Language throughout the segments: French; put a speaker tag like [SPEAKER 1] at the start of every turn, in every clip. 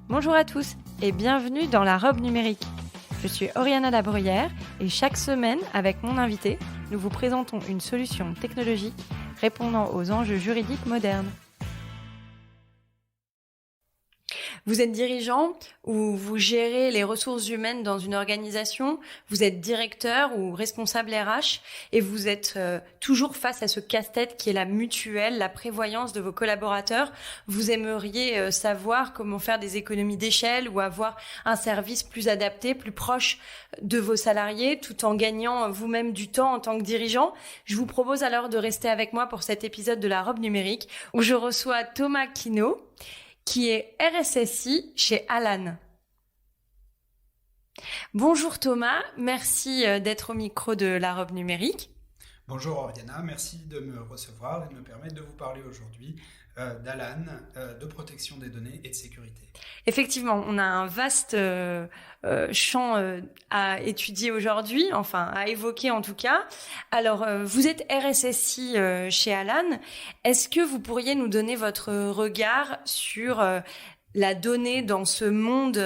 [SPEAKER 1] Bonjour à tous et bienvenue dans La Robe Numérique. Je suis Oriana Labruyère et chaque semaine, avec mon invité, nous vous présentons une solution technologique répondant aux enjeux juridiques modernes. Vous êtes dirigeant ou vous gérez les ressources humaines dans une organisation, vous êtes directeur ou responsable RH et vous êtes toujours face à ce casse-tête qui est la mutuelle, la prévoyance de vos collaborateurs. Vous aimeriez savoir comment faire des économies d'échelle ou avoir un service plus adapté, plus proche de vos salariés tout en gagnant vous-même du temps en tant que dirigeant. Je vous propose alors de rester avec moi pour cet épisode de La Robe Numérique où je reçois Thomas Quinault, qui est RSSI chez Alan. Bonjour Thomas, merci d'être au micro de La Robe Numérique.
[SPEAKER 2] Bonjour Oriana, merci de me recevoir et de me permettre de vous parler aujourd'hui d'Alan, de protection des données et de sécurité.
[SPEAKER 1] Effectivement, on a un vaste champ à étudier aujourd'hui, enfin à évoquer en tout cas. Alors, vous êtes RSSI chez Alan. Est-ce que vous pourriez nous donner votre regard sur la donnée dans ce monde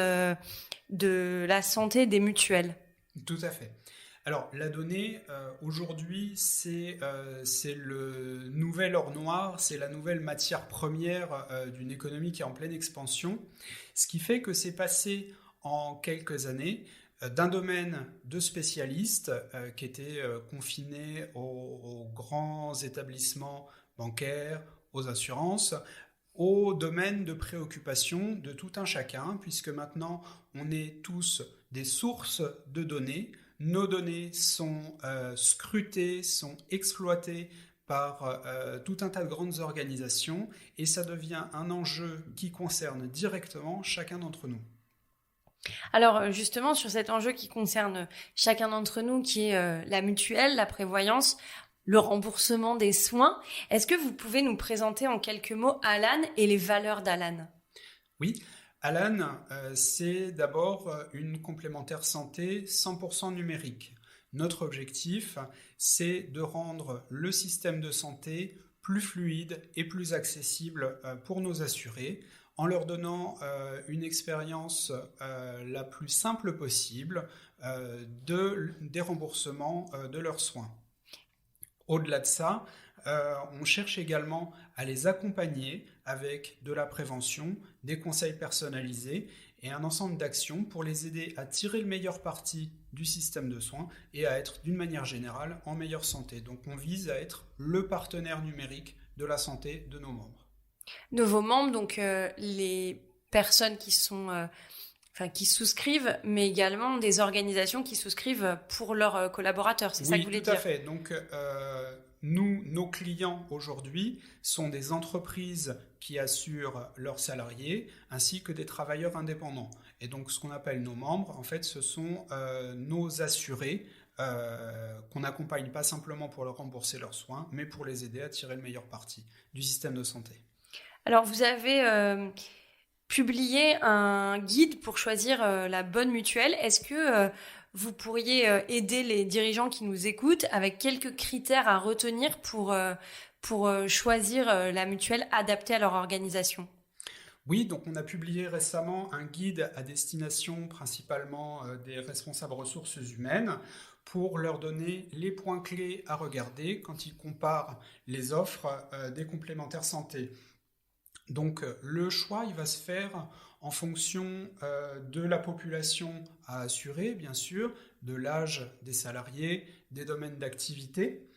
[SPEAKER 1] de la santé des mutuelles ?
[SPEAKER 2] Tout à fait. Alors, la donnée, aujourd'hui, c'est le nouvel or noir, c'est la nouvelle matière première d'une économie qui est en pleine expansion, ce qui fait que c'est passé en quelques années d'un domaine de spécialistes qui étaient confinés aux grands établissements bancaires, aux assurances, au domaine de préoccupation de tout un chacun, puisque maintenant, on est tous des sources de données. Nos données sont scrutées, sont exploitées par tout un tas de grandes organisations et ça devient un enjeu qui concerne directement chacun d'entre nous.
[SPEAKER 1] Alors justement, sur cet enjeu qui concerne chacun d'entre nous, qui est la mutuelle, la prévoyance, le remboursement des soins, est-ce que vous pouvez nous présenter en quelques mots Alan et les valeurs d'Alan ?
[SPEAKER 2] Oui. Alan, c'est d'abord une complémentaire santé 100% numérique. Notre objectif, c'est de rendre le système de santé plus fluide et plus accessible pour nos assurés, en leur donnant une expérience la plus simple possible des remboursements de leurs soins. Au-delà de ça, on cherche également à les accompagner avec de la prévention, des conseils personnalisés et un ensemble d'actions pour les aider à tirer le meilleur parti du système de soins et à être d'une manière générale en meilleure santé. Donc on vise à être le partenaire numérique de la santé de nos membres.
[SPEAKER 1] De vos membres, donc les personnes qui sont... qui souscrivent, mais également des organisations qui souscrivent pour leurs collaborateurs. C'est ça que vous voulez dire ?
[SPEAKER 2] Oui, tout à fait. Donc, nos clients aujourd'hui sont des entreprises qui assurent leurs salariés ainsi que des travailleurs indépendants. Et donc, ce qu'on appelle nos membres, en fait, ce sont nos assurés qu'on n'accompagne pas simplement pour leur rembourser leurs soins, mais pour les aider à tirer le meilleur parti du système de santé.
[SPEAKER 1] Alors, vous avez... publier un guide pour choisir la bonne mutuelle. Est-ce que vous pourriez aider les dirigeants qui nous écoutent avec quelques critères à retenir pour choisir la mutuelle adaptée à leur organisation ?
[SPEAKER 2] Oui, donc on a publié récemment un guide à destination principalement des responsables ressources humaines pour leur donner les points clés à regarder quand ils comparent les offres des complémentaires santé. Donc le choix, il va se faire en fonction de la population à assurer, bien sûr, de l'âge des salariés, des domaines d'activité.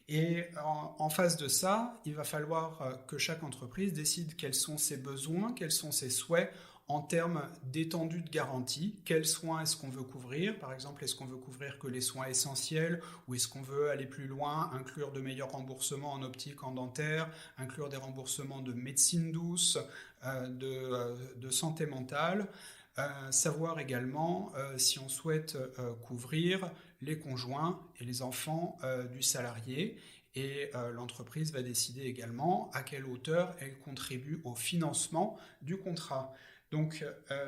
[SPEAKER 2] Et en face de ça, il va falloir que chaque entreprise décide quels sont ses besoins, quels sont ses souhaits en termes d'étendue de garantie. Quels soins est-ce qu'on veut couvrir ? Par exemple, est-ce qu'on veut couvrir que les soins essentiels ou est-ce qu'on veut aller plus loin, inclure de meilleurs remboursements en optique, en dentaire, inclure des remboursements de médecine douce, de santé mentale ? Savoir également si on souhaite couvrir les conjoints et les enfants du salarié. Et l'entreprise va décider également à quelle hauteur elle contribue au financement du contrat. Donc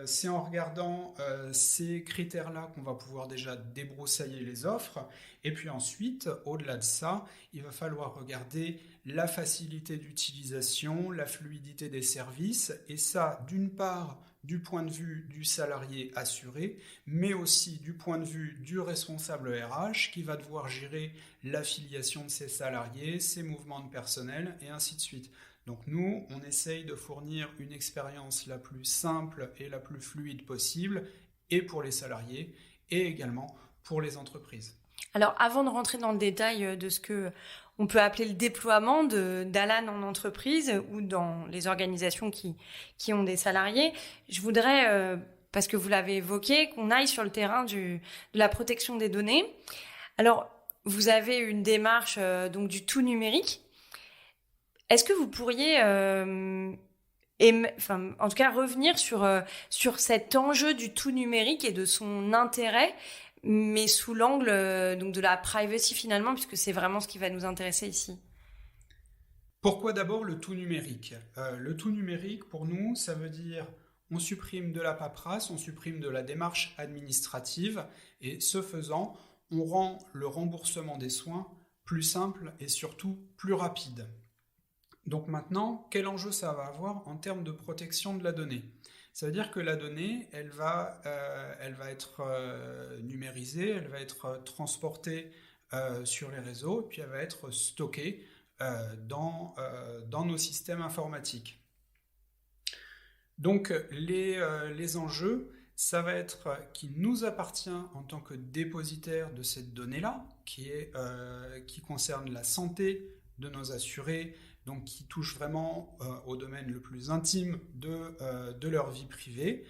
[SPEAKER 2] c'est en regardant ces critères-là qu'on va pouvoir déjà débroussailler les offres. Et puis ensuite, au-delà de ça, il va falloir regarder la facilité d'utilisation, la fluidité des services. Et ça, d'une part, du point de vue du salarié assuré, mais aussi du point de vue du responsable RH qui va devoir gérer l'affiliation de ses salariés, ses mouvements de personnel et ainsi de suite. Donc nous, on essaye de fournir une expérience la plus simple et la plus fluide possible, et pour les salariés, et également pour les entreprises.
[SPEAKER 1] Alors, avant de rentrer dans le détail de ce que on peut appeler le déploiement d'Alan en entreprise ou dans les organisations qui ont des salariés, je voudrais, parce que vous l'avez évoqué, qu'on aille sur le terrain de la protection des données. Alors, vous avez une démarche donc du tout numérique. Est-ce que vous pourriez, en tout cas, revenir sur cet enjeu du tout numérique et de son intérêt, mais sous l'angle donc de la privacy finalement, puisque c'est vraiment ce qui va nous intéresser ici.
[SPEAKER 2] Pourquoi d'abord le tout numérique ? Le tout numérique, pour nous, ça veut dire on supprime de la paperasse, on supprime de la démarche administrative, et ce faisant, on rend le remboursement des soins plus simple et surtout plus rapide. Donc maintenant, quel enjeu ça va avoir en termes de protection de la donnée ? Ça veut dire que la donnée, elle va être numérisée, elle va être transportée sur les réseaux, puis elle va être stockée dans nos systèmes informatiques. Donc les enjeux, ça va être qu'il nous appartient en tant que dépositaire de cette donnée-là, qui concerne la santé de nos assurés, donc qui touche vraiment au domaine le plus intime de leur vie privée.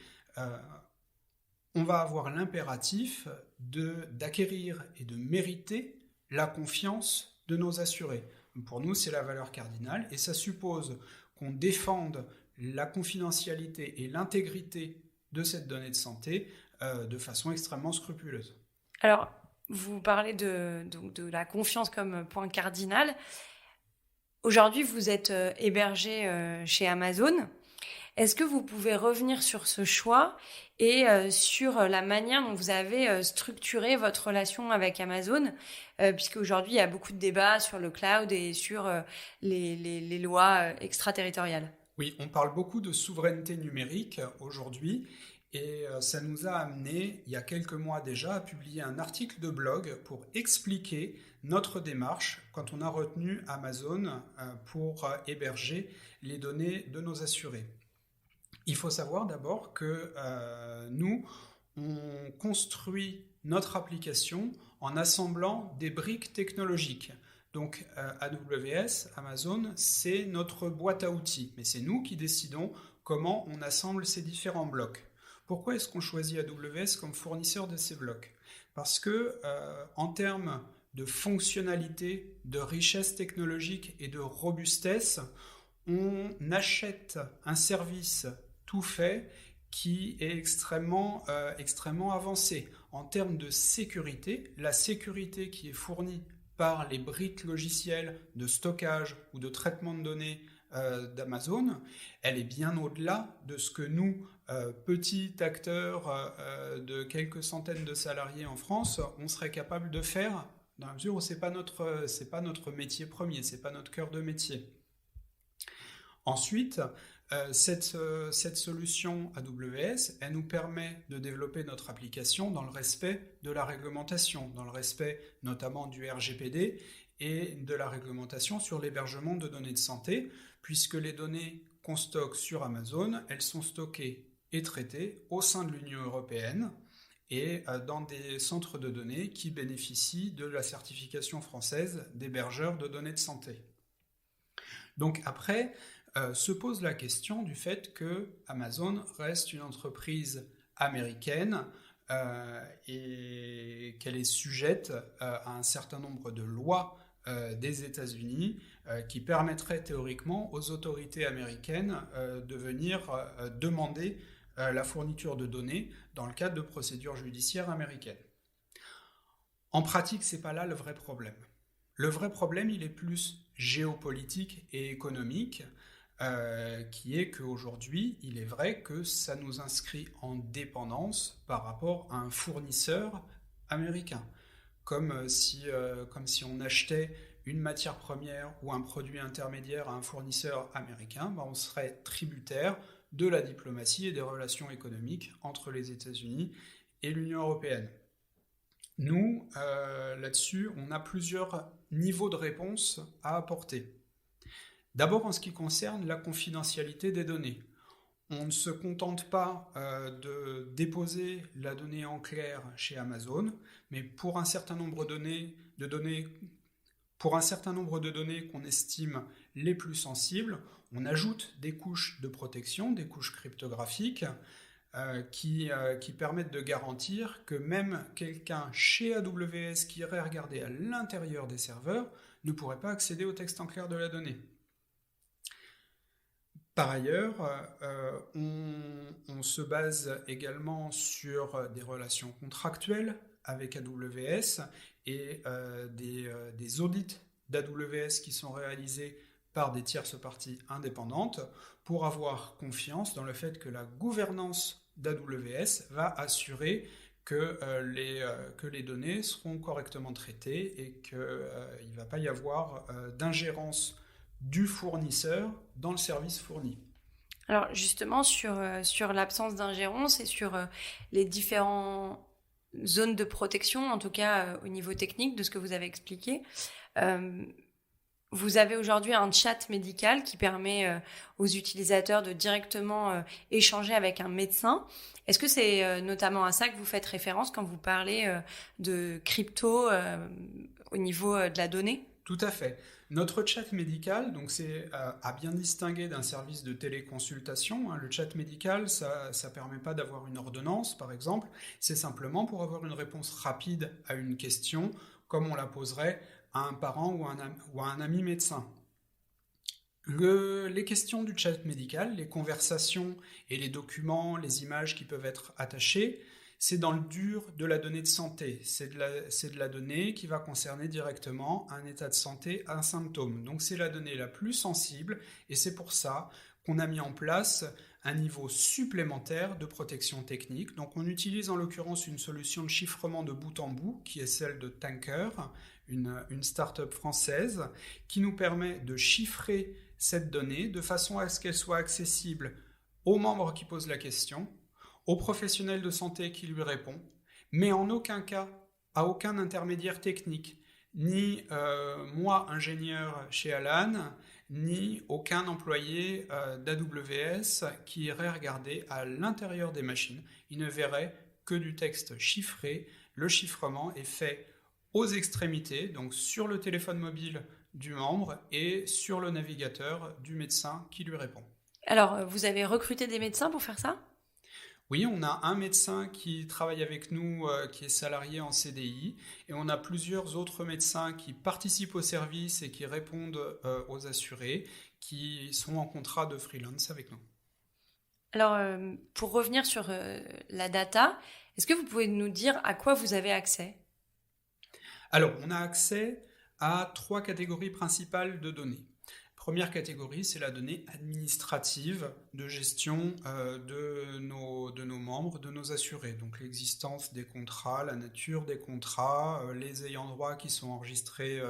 [SPEAKER 2] On va avoir l'impératif d'acquérir et de mériter la confiance de nos assurés. Pour nous, c'est la valeur cardinale, et ça suppose qu'on défende la confidentialité et l'intégrité de cette donnée de santé de façon extrêmement scrupuleuse.
[SPEAKER 1] Alors, vous parlez de la confiance comme point cardinal. Aujourd'hui, vous êtes hébergé chez Amazon. Est-ce que vous pouvez revenir sur ce choix et sur la manière dont vous avez structuré votre relation avec Amazon, puisque aujourd'hui, il y a beaucoup de débats sur le cloud et sur les lois extraterritoriales.
[SPEAKER 2] Oui, on parle beaucoup de souveraineté numérique aujourd'hui, et ça nous a amené, il y a quelques mois déjà, à publier un article de blog pour expliquer notre démarche quand on a retenu Amazon pour héberger les données de nos assurés. Il faut savoir d'abord que nous, on construit notre application en assemblant des briques technologiques. Donc AWS, Amazon, c'est notre boîte à outils, mais c'est nous qui décidons comment on assemble ces différents blocs. Pourquoi est-ce qu'on choisit AWS comme fournisseur de ces blocs ? Parce que en termes de fonctionnalité, de richesse technologique et de robustesse, on achète un service tout fait qui est extrêmement avancé. En termes de sécurité, la sécurité qui est fournie par les briques logicielles de stockage ou de traitement de données d'Amazon, elle est bien au-delà de ce que nous, petits acteurs de quelques centaines de salariés en France, on serait capable de faire, dans la mesure où c'est pas notre métier premier, c'est pas notre cœur de métier. Ensuite, cette solution AWS, elle nous permet de développer notre application dans le respect de la réglementation, dans le respect notamment du RGPD et de la réglementation sur l'hébergement de données de santé, puisque les données qu'on stocke sur Amazon, elles sont stockées et traitées au sein de l'Union européenne et dans des centres de données qui bénéficient de la certification française d'hébergeurs de données de santé. Donc après, se pose la question du fait que Amazon reste une entreprise américaine et qu'elle est sujette à un certain nombre de lois des États-Unis qui permettraient théoriquement aux autorités américaines de venir demander la fourniture de données dans le cadre de procédures judiciaires américaines. En pratique, ce n'est pas là le vrai problème. Le vrai problème, il est plus géopolitique et économique, qui est qu'aujourd'hui, il est vrai que ça nous inscrit en dépendance par rapport à un fournisseur américain. Comme si on achetait une matière première ou un produit intermédiaire à un fournisseur américain, on serait tributaire de la diplomatie et des relations économiques entre les États-Unis et l'Union européenne. Nous, là-dessus, on a plusieurs niveaux de réponse à apporter. D'abord, en ce qui concerne la confidentialité des données. On ne se contente pas de déposer la donnée en clair chez Amazon, mais pour un certain nombre de données qu'on estime les plus sensibles, on ajoute des couches de protection, des couches cryptographiques, qui permettent de garantir que même quelqu'un chez AWS qui irait regarder à l'intérieur des serveurs ne pourrait pas accéder au texte en clair de la donnée. Par ailleurs, on se base également sur des relations contractuelles avec AWS et des audits d'AWS qui sont réalisés par des tierces parties indépendantes pour avoir confiance dans le fait que la gouvernance d'AWS va assurer que les données seront correctement traitées et qu'il ne va pas y avoir d'ingérence du fournisseur dans le service fourni.
[SPEAKER 1] Alors justement, sur l'absence d'ingérence et sur les différentes zones de protection, en tout cas au niveau technique de ce que vous avez expliqué, vous avez aujourd'hui un chat médical qui permet aux utilisateurs de directement échanger avec un médecin. Est-ce que c'est notamment à ça que vous faites référence quand vous parlez de crypto au niveau de la donnée ?
[SPEAKER 2] Tout à fait. Notre chat médical, donc c'est à bien distinguer d'un service de téléconsultation. Le chat médical, ça ne permet pas d'avoir une ordonnance, par exemple. C'est simplement pour avoir une réponse rapide à une question, comme on la poserait à un parent ou à un ami médecin. Les questions du chat médical, les conversations et les documents, les images qui peuvent être attachées, c'est dans le dur de la donnée de santé. C'est de la donnée qui va concerner directement un état de santé, un symptôme. Donc c'est la donnée la plus sensible et c'est pour ça qu'on a mis en place un niveau supplémentaire de protection technique. Donc on utilise en l'occurrence une solution de chiffrement de bout en bout qui est celle de Tanker, une start-up française qui nous permet de chiffrer cette donnée de façon à ce qu'elle soit accessible aux membres qui posent la question, au professionnel de santé qui lui répond, mais en aucun cas à aucun intermédiaire technique, ni moi, ingénieur chez Alan, ni aucun employé d'AWS qui irait regarder à l'intérieur des machines. Il ne verrait que du texte chiffré. Le chiffrement est fait aux extrémités, donc sur le téléphone mobile du membre et sur le navigateur du médecin qui lui répond.
[SPEAKER 1] Alors, vous avez recruté des médecins pour faire ça ?
[SPEAKER 2] Oui, on a un médecin qui travaille avec nous, qui est salarié en CDI, et on a plusieurs autres médecins qui participent au service et qui répondent aux assurés, qui sont en contrat de freelance avec nous.
[SPEAKER 1] Alors, pour revenir sur la data, est-ce que vous pouvez nous dire à quoi vous avez accès ?
[SPEAKER 2] Alors, on a accès à 3 catégories principales de données. Première catégorie, c'est la donnée administrative de gestion de nos membres, de nos assurés. Donc l'existence des contrats, la nature des contrats, les ayants droit qui sont enregistrés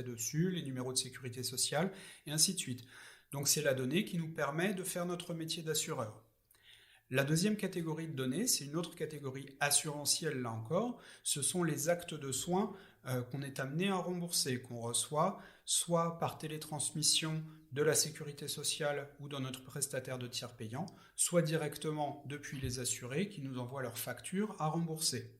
[SPEAKER 2] dessus, les numéros de sécurité sociale, et ainsi de suite. Donc c'est la donnée qui nous permet de faire notre métier d'assureur. La deuxième catégorie de données, c'est une autre catégorie assurantielle là encore, ce sont les actes de soins qu'on est amené à rembourser, qu'on reçoit soit par télétransmission de la sécurité sociale ou dans notre prestataire de tiers payant, soit directement depuis les assurés qui nous envoient leurs factures à rembourser.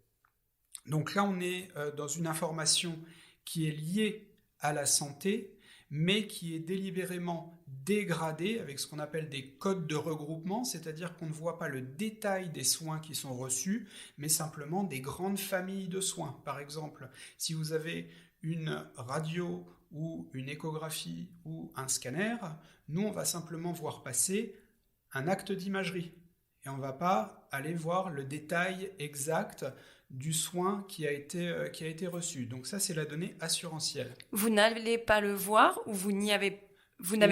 [SPEAKER 2] Donc là, on est dans une information qui est liée à la santé, mais qui est délibérément dégradée avec ce qu'on appelle des codes de regroupement, c'est-à-dire qu'on ne voit pas le détail des soins qui sont reçus, mais simplement des grandes familles de soins. Par exemple, si vous avez une radio ou une échographie ou un scanner, nous on va simplement voir passer un acte d'imagerie et on ne va pas aller voir le détail exact du soin qui a été reçu. Donc ça, c'est la donnée assurantielle.
[SPEAKER 1] Vous n'allez pas le voir ou vous n'avez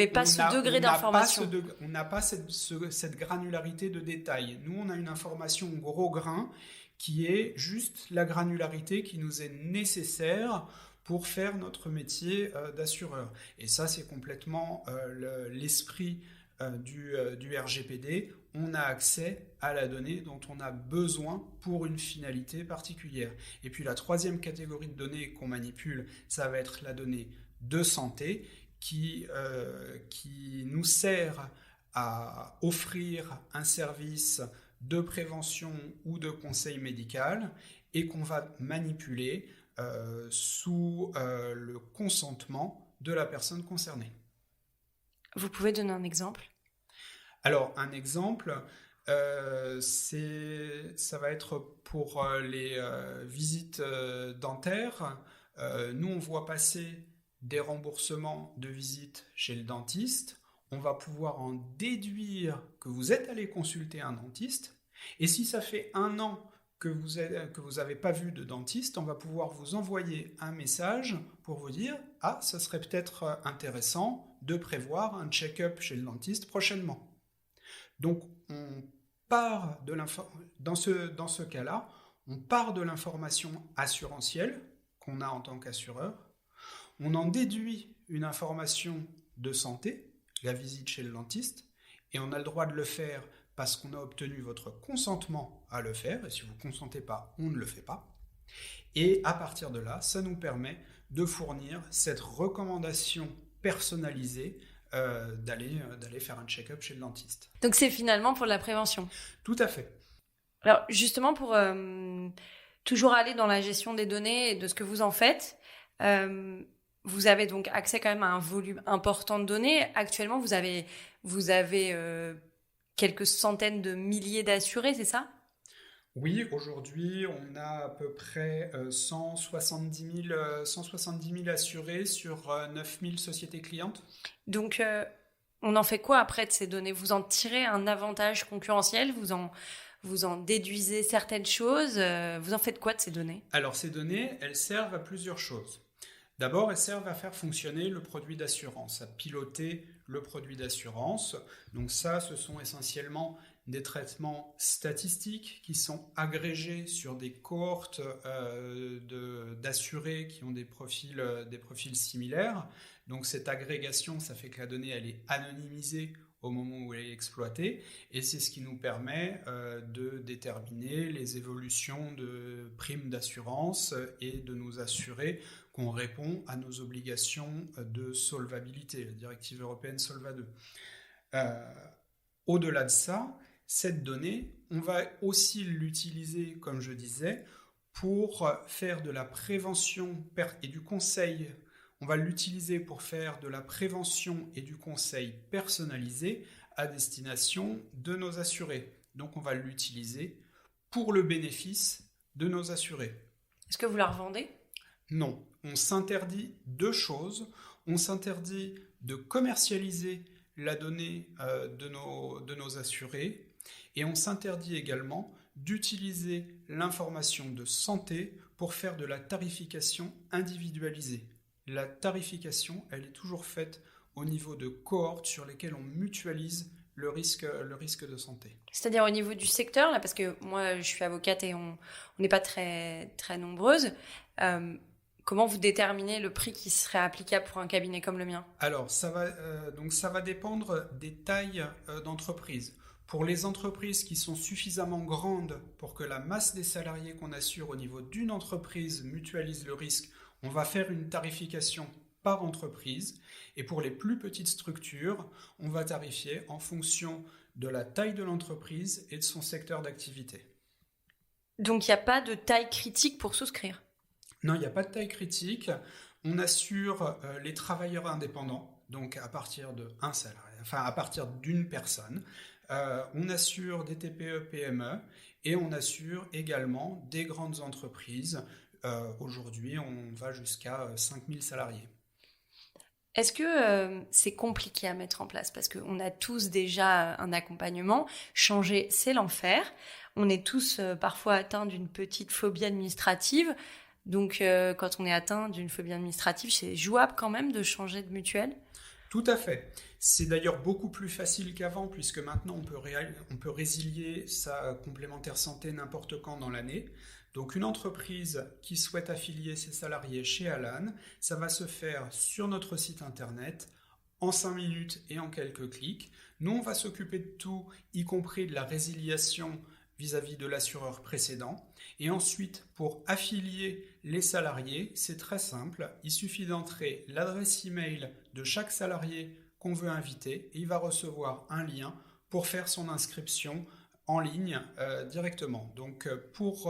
[SPEAKER 1] pas ce degré d'information?
[SPEAKER 2] On n'a pas cette granularité de détail. Nous, on a une information gros grain qui est juste la granularité qui nous est nécessaire pour faire notre métier d'assureur. Et ça, c'est complètement l'esprit du RGPD, on a accès à la donnée dont on a besoin pour une finalité particulière. Et puis la troisième catégorie de données qu'on manipule, ça va être la donnée de santé qui nous sert à offrir un service de prévention ou de conseil médical et qu'on va manipuler sous le consentement de la personne concernée.
[SPEAKER 1] Vous pouvez donner un exemple ?
[SPEAKER 2] Alors, un exemple, ça va être pour les visites dentaires. Nous, on voit passer des remboursements de visites chez le dentiste. On va pouvoir en déduire que vous êtes allé consulter un dentiste. Et si ça fait 1 an que vous n'avez pas vu de dentiste, on va pouvoir vous envoyer un message pour vous dire « Ah, ça serait peut-être intéressant de prévoir un check-up chez le dentiste prochainement. » Donc, dans ce cas-là, on part de l'information assurantielle qu'on a en tant qu'assureur, on en déduit une information de santé, la visite chez le dentiste, et on a le droit de le faire parce qu'on a obtenu votre consentement à le faire, et si vous ne consentez pas, on ne le fait pas. Et à partir de là, ça nous permet de fournir cette recommandation personnalisée d'aller faire un check-up chez le dentiste.
[SPEAKER 1] Donc c'est finalement pour la prévention.
[SPEAKER 2] Tout à fait.
[SPEAKER 1] Alors justement, pour toujours aller dans la gestion des données et de ce que vous en faites, vous avez donc accès quand même à un volume important de données. Actuellement, vous avez quelques centaines de milliers d'assurés, c'est ça ?
[SPEAKER 2] Oui, aujourd'hui, on a à peu près 170 000 assurés sur 9 000 sociétés clientes.
[SPEAKER 1] Donc, on en fait quoi après de ces données ? Vous en tirez un avantage concurrentiel ? Vous en déduisez certaines choses ? Vous en faites quoi de ces données ?
[SPEAKER 2] Alors, ces données, elles servent à plusieurs choses. D'abord, elles servent à faire fonctionner le produit d'assurance, à piloter le produit d'assurance. Donc ça, ce sont essentiellement des traitements statistiques qui sont agrégés sur des cohortes d'assurés qui ont des profils similaires. Donc cette agrégation, ça fait que la donnée, elle est anonymisée au moment où elle est exploitée, et c'est ce qui nous permet de déterminer les évolutions de primes d'assurance et de nous assurer qu'on répond à nos obligations de solvabilité, la directive européenne Solva 2. Au-delà de ça, cette donnée, on va aussi l'utiliser, comme je disais, pour faire de la prévention et du conseil. On va l'utiliser pour faire de la prévention et du conseil personnalisé à destination de nos assurés. Donc on va l'utiliser pour le bénéfice de nos assurés.
[SPEAKER 1] Est-ce que vous la revendez ?
[SPEAKER 2] Non, on s'interdit 2 choses. On s'interdit de commercialiser la donnée de nos assurés, et on s'interdit également d'utiliser l'information de santé pour faire de la tarification individualisée. La tarification, elle est toujours faite au niveau de cohortes sur lesquelles on mutualise le risque de santé.
[SPEAKER 1] C'est-à-dire au niveau du secteur, là, parce que moi je suis avocate et on n'est pas très, très nombreuses. Comment vous déterminez le prix qui serait applicable pour un cabinet comme le mien ?
[SPEAKER 2] Alors, ça va dépendre des tailles d'entreprise. Pour les entreprises qui sont suffisamment grandes pour que la masse des salariés qu'on assure au niveau d'une entreprise mutualise le risque, on va faire une tarification par entreprise. Et pour les plus petites structures, on va tarifier en fonction de la taille de l'entreprise et de son secteur d'activité.
[SPEAKER 1] Donc, il n'y a pas de taille critique pour souscrire ?
[SPEAKER 2] Non, il n'y a pas de taille critique. On assure les travailleurs indépendants, donc à partir d'un salarié, enfin à partir d'une personne. On assure des TPE, PME, et on assure également des grandes entreprises. Aujourd'hui, on va jusqu'à 5000 salariés.
[SPEAKER 1] Est-ce que c'est compliqué à mettre en place ? Parce qu'on a tous déjà un accompagnement. Changer, c'est l'enfer. On est tous parfois atteints d'une petite phobie administrative. Donc, quand on est atteint d'une phobie administrative, c'est jouable quand même de changer de mutuelle ?
[SPEAKER 2] Tout à fait. C'est d'ailleurs beaucoup plus facile qu'avant, puisque maintenant on peut résilier sa complémentaire santé n'importe quand dans l'année. Donc une entreprise qui souhaite affilier ses salariés chez Alan, ça va se faire sur notre site internet en 5 minutes et en quelques clics. Nous, on va s'occuper de tout, y compris de la résiliation vis-à-vis de l'assureur précédent. Et ensuite, pour affilier les salariés, c'est très simple. Il suffit d'entrer l'adresse email de chaque salarié qu'on veut inviter et il va recevoir un lien pour faire son inscription en ligne directement. Donc pour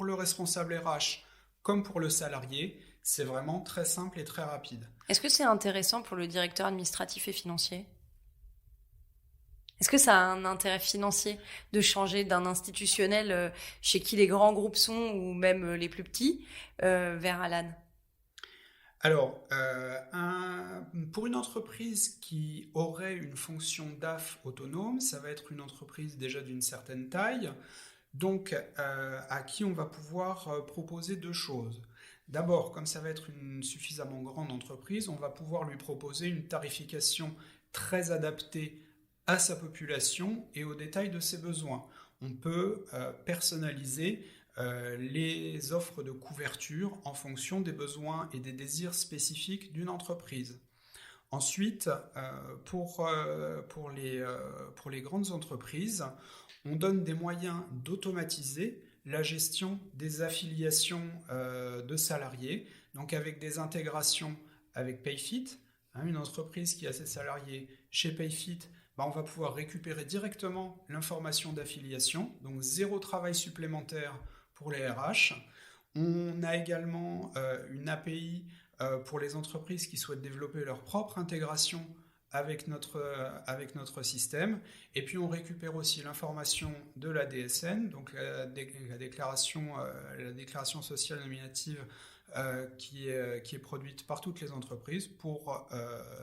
[SPEAKER 2] le responsable RH comme pour le salarié, c'est vraiment très simple et très rapide.
[SPEAKER 1] Est-ce que c'est intéressant pour le directeur administratif et financier ? Est-ce que ça a un intérêt financier de changer d'un institutionnel chez qui les grands groupes sont ou même les plus petits vers Alan ?
[SPEAKER 2] Alors, pour une entreprise qui aurait une fonction DAF autonome, ça va être une entreprise déjà d'une certaine taille, donc à qui on va pouvoir proposer deux choses. D'abord, comme ça va être une suffisamment grande entreprise, on va pouvoir lui proposer une tarification très adaptée à sa population et aux détails de ses besoins. On peut personnaliser les offres de couverture en fonction des besoins et des désirs spécifiques d'une entreprise. Ensuite, pour les grandes entreprises, on donne des moyens d'automatiser la gestion des affiliations de salariés, donc avec des intégrations avec Payfit, une entreprise qui a ses salariés chez Payfit, on va pouvoir récupérer directement l'information d'affiliation, donc zéro travail supplémentaire pour les RH. On a également une API pour les entreprises qui souhaitent développer leur propre intégration avec notre système. Et puis on récupère aussi l'information de la DSN, donc la déclaration sociale nominative qui est produite par toutes les entreprises pour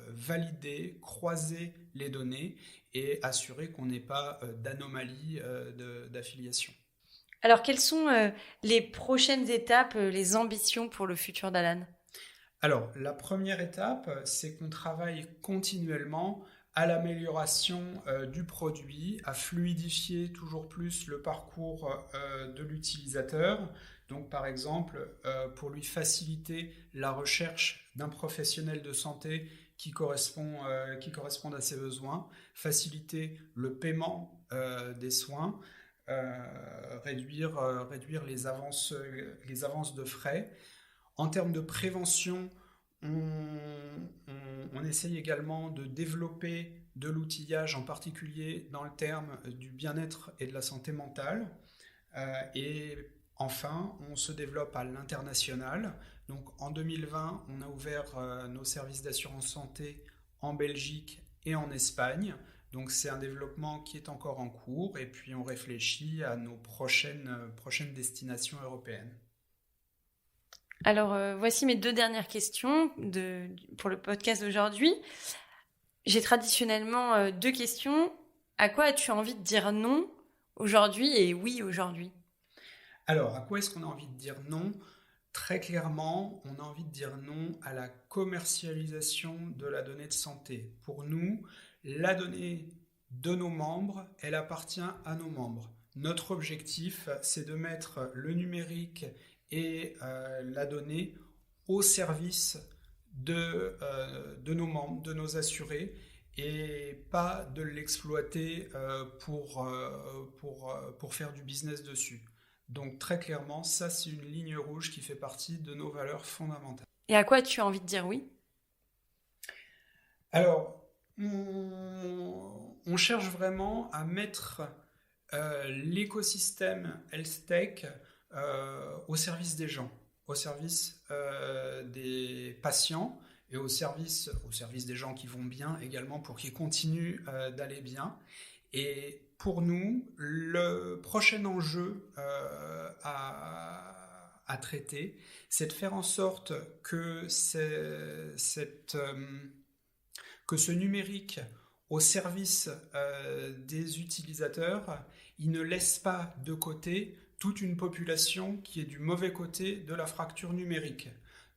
[SPEAKER 2] valider, croiser les données et assurer qu'on n'ait pas d'anomalie d'affiliation.
[SPEAKER 1] Alors, quelles sont les prochaines étapes, les ambitions pour le futur d'Alan ?
[SPEAKER 2] Alors, la première étape, c'est qu'on travaille continuellement à l'amélioration du produit, à fluidifier toujours plus le parcours de l'utilisateur. Donc, par exemple, pour lui faciliter la recherche d'un professionnel de santé qui corresponde à ses besoins, faciliter le paiement des soins, réduire les avances de frais. En termes de prévention, on essaye également de développer de l'outillage, en particulier dans le terme du bien-être et de la santé mentale. Et enfin, on se développe à l'international. Donc en 2020, on a ouvert nos services d'assurance santé en Belgique et en Espagne. Donc c'est un développement qui est encore en cours et puis on réfléchit à nos prochaines destinations européennes.
[SPEAKER 1] Alors, voici mes 2 dernières questions pour le podcast d'aujourd'hui. J'ai traditionnellement 2 questions. À quoi as-tu envie de dire non aujourd'hui et oui aujourd'hui ?
[SPEAKER 2] Alors, à quoi est-ce qu'on a envie de dire non ? Très clairement, on a envie de dire non à la commercialisation de la donnée de santé. Pour nous, la donnée de nos membres, elle appartient à nos membres. Notre objectif, c'est de mettre le numérique et la donnée au service de nos membres, de nos assurés, et pas de l'exploiter pour faire du business dessus. Donc très clairement, ça c'est une ligne rouge qui fait partie de nos valeurs fondamentales.
[SPEAKER 1] Et à quoi as-tu envie de dire oui ?
[SPEAKER 2] Alors, on cherche vraiment à mettre l'écosystème Health Tech au service des gens, au service des patients et au service des gens qui vont bien également pour qu'ils continuent d'aller bien. Et pour nous, le prochain enjeu à traiter, c'est de faire en sorte que que ce numérique au service des utilisateurs, il ne laisse pas de côté toute une population qui est du mauvais côté de la fracture numérique.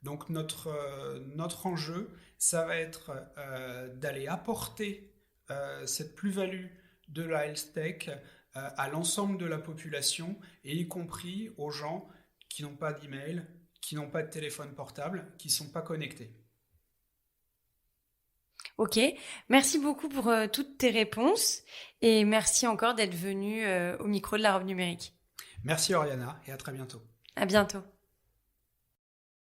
[SPEAKER 2] Donc notre enjeu, ça va être d'aller apporter cette plus-value de la health tech à l'ensemble de la population, et y compris aux gens qui n'ont pas d'email, qui n'ont pas de téléphone portable, qui ne sont pas connectés.
[SPEAKER 1] Ok, merci beaucoup pour toutes tes réponses et merci encore d'être venu au micro de la robe numérique.
[SPEAKER 2] Merci Oriana et à très bientôt.
[SPEAKER 1] À bientôt.